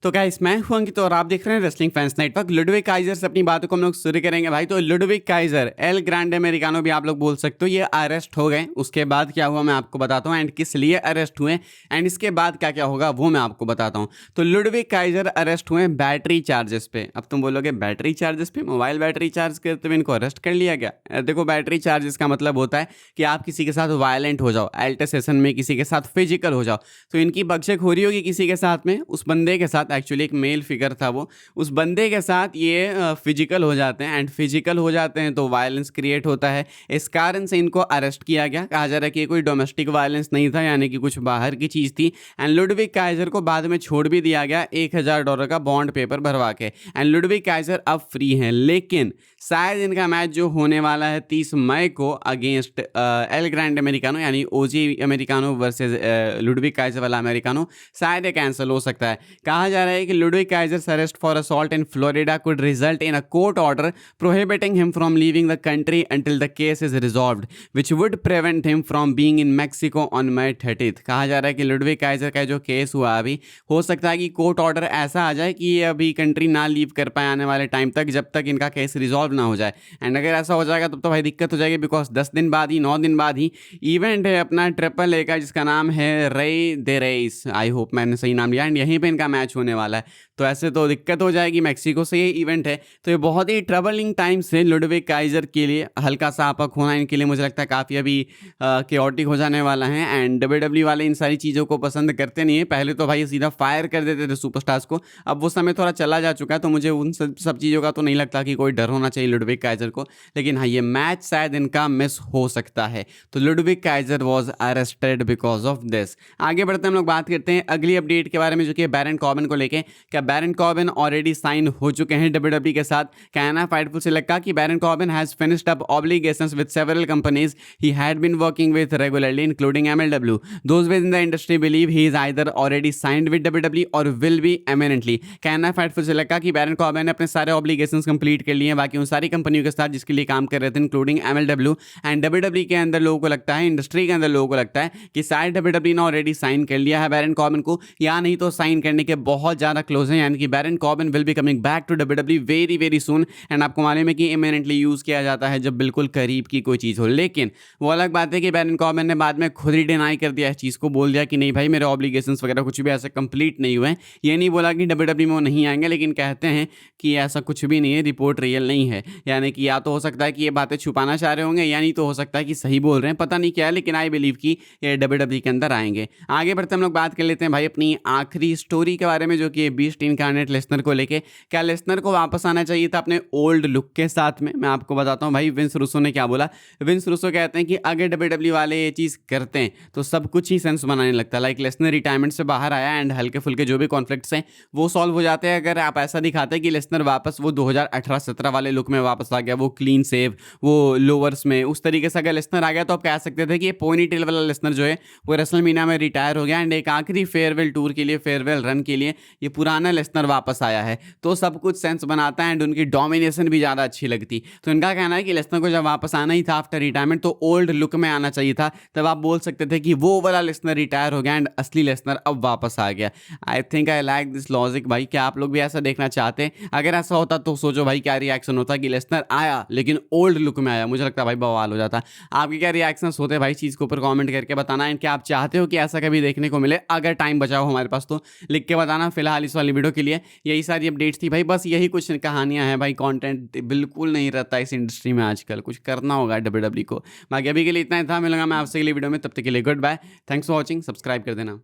तो गाइस मैं हूं अंकित और आप देख रहे हैं wrestling fans network. Ludwig Kaizer से अपनी बातों को हम लोग शुरू करेंगे भाई। तो Ludwig Kaizer L Grande americano भी आप लोग बोल सकते हो, ये अरेस्ट हो गए। उसके बाद क्या हुआ मैं आपको बताता हूँ एंड किस लिए अरेस्ट हुए एंड इसके बाद क्या क्या होगा वो मैं आपको बताता हूँ। तो लुडविग काइजर अरेस्ट हुए बैटरी चार्जेस पे। अब तुम बोलोगे बैटरी चार्जेस पे, मोबाइल बैटरी चार्ज करते हुए इनको अरेस्ट कर लिया गया। देखो बैटरी चार्जेस का मतलब होता है कि आप किसी के साथ वायलेंट हो जाओ, अल्टरसेशन में किसी के साथ फिजिकल हो जाओ। तो इनकी बकझक होगी किसी के साथ में, उस बंदे के साथ, एक्चुअली एक मेल फिगर था वो, उस बंदे के साथ ये फिजिकल हो जाते हैं एंड फिजिकल हो जाते हैं तो वायलेंस क्रिएट होता है। इस कारण से इनको अरेस्ट किया गया। कहा जा रहा है कि ये कोई डोमेस्टिक वायलेंस नहीं था, यानी कि कुछ बाहर की चीज़ थी। एंड लुडविग काइजर को बाद में छोड़ भी दिया गया $1000 का बॉन्ड पेपर भरवा के। एंड लुडविग काइजर अब फ्री हैं, लेकिन शायद इनका मैच जो होने वाला है 30 मई को अगेंस्ट एल ग्रैंड अमेरिकानो, यानी ओजी अमेरिकानो वर्सेस लुडविग काइजर वाला अमेरिकानो, शायद ये कैंसिल हो सकता है। कहा जा रहा है कि Ludwig Kaiser's arrest for assault in Florida could result in a court order prohibiting him from leaving the country until the case is resolved which would prevent him from being in Mexico on May 30th। कहा जा रहा है कि Ludwig Kaizer का जो case हुआ अभी, हो सकता है कि कोर्ट ऑर्डर ऐसा आ जाए कि ये अभी कंट्री ना लीव कर पाए आने वाले टाइम तक, जब तक इनका केस रिजॉल्व ना हो जाए। एंड अगर ऐसा हो जाएगा तब तो भाई दिक्कत हो जाएगी, बिकॉज 10 दिन बाद ही, 9 दिन बाद ही इवेंट है अपना ट्रिपल ए का, जिसका नाम है रे दे रेस। आई होप मैंने सही नाम लिया। एंड यहीं पे इनका मैच होने वाला है, तो ऐसे तो दिक्कत हो जाएगी। मैक्सिको से ये इवेंट है, तो ये बहुत ही ट्रबलिंग टाइम से लुडविग काइजर के लिए हल्का सा आपक होना इनके लिए मुझे लगता है काफ़ी अभी केओटिक हो जाने वाला है। एंड डब्ल्यूडब्ल्यू वाले इन सारी चीज़ों को पसंद करते नहीं है। पहले तो भाई सीधा फायर कर देते थे सुपरस्टार्स को, अब वो समय थोड़ा चला जा चुका है, तो मुझे उन सब चीज़ों का तो नहीं लगता कि कोई डर होना चाहिए लुडविग काइजर को। लेकिन हाँ, ये मैच शायद इनका मिस हो सकता है। तो Ludwig Kaizer was arrested because of this. आगे बढ़ते हम लोग बात करते हैं अगली अपडेट के बारे में, जो कि बैरन कॉर्बिन को लेके। क्या बैरन कॉर्बिन ऑलरेडी साइन हो चुके हैं डब्ल्यूडब्ल्यू के साथ? कहना फाइटफुल से लगा कि Baron Corbin has finished up obligations with several companies he had been working with regularly including MLW. Those within the industry believe he is either already signed with WWE or will be imminently. कहना Fightful से लगा कि Baron Corbin ने अपने सारे obligations complete कर लिए हैं बाकी उन सारी कंपनियों के साथ जिसके लिए काम कर रहे थे, इंक्लूडिंग एमएलडब्ल्यू। एंड डब्ल्यूडब्ल्यू के अंदर लोगों को लगता है, इंडस्ट्री के अंदर लोगों को लगता है कि शायद डब्ल्यूडब्ल्यू ने ऑलरेडी साइन कर लिया है बैरन कॉर्बिन को, या नहीं तो साइन करने के बहुत ज़्यादा क्लोज है। यानी कि Baron Corbin will be coming back to WWE very very soon. And आपको मालूम है कि इमिनेंटली यूज़ किया जाता है जब बिल्कुल करीब की कोई चीज़ हो। लेकिन वो अलग बात है कि बैरन कॉर्बिन ने बाद में खुद ही डिनाई कर दिया इस चीज़ को, बोल दिया कि नहीं भाई मेरे ऑब्लिगेशंस वगैरह कुछ भी ऐसे कंप्लीट नहीं हुए हैं। ये नहीं बोला कि डब्ल्यूडब्ल्यू में वो नहीं आएंगे, लेकिन कहते हैं कि ऐसा कुछ भी नहीं है, रिपोर्ट रियल नहीं है। यानी कि या तो हो सकता है कि ये बातें छुपाना चाह रहे होंगे, या नहीं तो हो सकता है कि सही बोल रहे हैं, पता नहीं क्या है। लेकिन आई बिलीव कि ये डब्ल्यूडब्ल्यू के अंदर आएंगे। आगे बढ़ते हम लोग बात कर लेते हैं भाई अपनी आखिरी स्टोरी के बारे में, जो कि बीस्ट इनकार्नेट लेसनर को लेके। क्या लेसनर को वापस आना चाहिए था अपने ओल्ड लुक के साथ में? मैं आपको बताता हूँ भाई विंस रूसो ने क्या बोला। विंस रूसो कहते हैं कि अगर डब्ल्यूडब्ल्यू वाले ये चीज़ करते हैं तो सब कुछ ही सेंस बनाने लगता है। लाइक लेसनर रिटायरमेंट से बाहर आया एंड हल्के फुल्के जो भी कॉन्फ्लिक्ट्स हैं वो सॉल्व हो जाते हैं अगर आप ऐसा दिखाते हैं कि लेसनर वापस वो 2018-17 वाले लुक में वापस आ गया, वो क्लीन सेव, वो लोअर्स में, उस तरीके से अगर लेसनर आ गया तो आप कह सकते थे कि ये पोनी टेल वाला लेसनर जो है वो रेसलमेनिया में रिटायर हो गया एंड एक आखिरी फेयरवेल टूर के लिए, फेयरवेल रन के लिए ये पुराना लेसनर वापस आया है। तो सब कुछ सेंस बनाता है एंड उनकी डोमिनेशन भी ज़्यादा अच्छी लगती। तो इनका कहना है कि लेसनर को जब वापस आना ही था आफ्टर रिटायरमेंट तो ओल्ड लुक में आना चाहिए था, तब आप बोल सकते थे कि वो वाला लेसनर रिटायर हो गया एंड असली लेसनर अब वापस आ गया। I think I like this logic भाई। क्या आप लोग भी ऐसा देखना चाहते हैं? अगर ऐसा होता तो सोचो भाई क्या रिएक्शन होता कि लेसनर आया लेकिन ओल्ड लुक में आया। मुझे लगता है भाई बवाल हो जाता। आपके क्या रिएक्शंस होते हैं भाई चीज़ के ऊपर कमेंट करके बताना। एंड क्या आप चाहते हो कि ऐसा कभी देखने को मिले? अगर टाइम बचा हो हमारे पास तो लिख के बताना। फिलहाल इस वाली वीडियो के लिए यही सारी अपडेट्स थी भाई, बस यही कुछ कहानियां हैं भाई। कंटेंट बिल्कुल नहीं रहता इस इंडस्ट्री में आजकल, कुछ करना होगा डब्ल्यूडब्ल्यू को। बाकी अभी के लिए इतना ही था, मिलूंगा मैं आपसे अगली वीडियो में, तब तक के लिए goodbye. Thanks for watching, subscribe कर देना।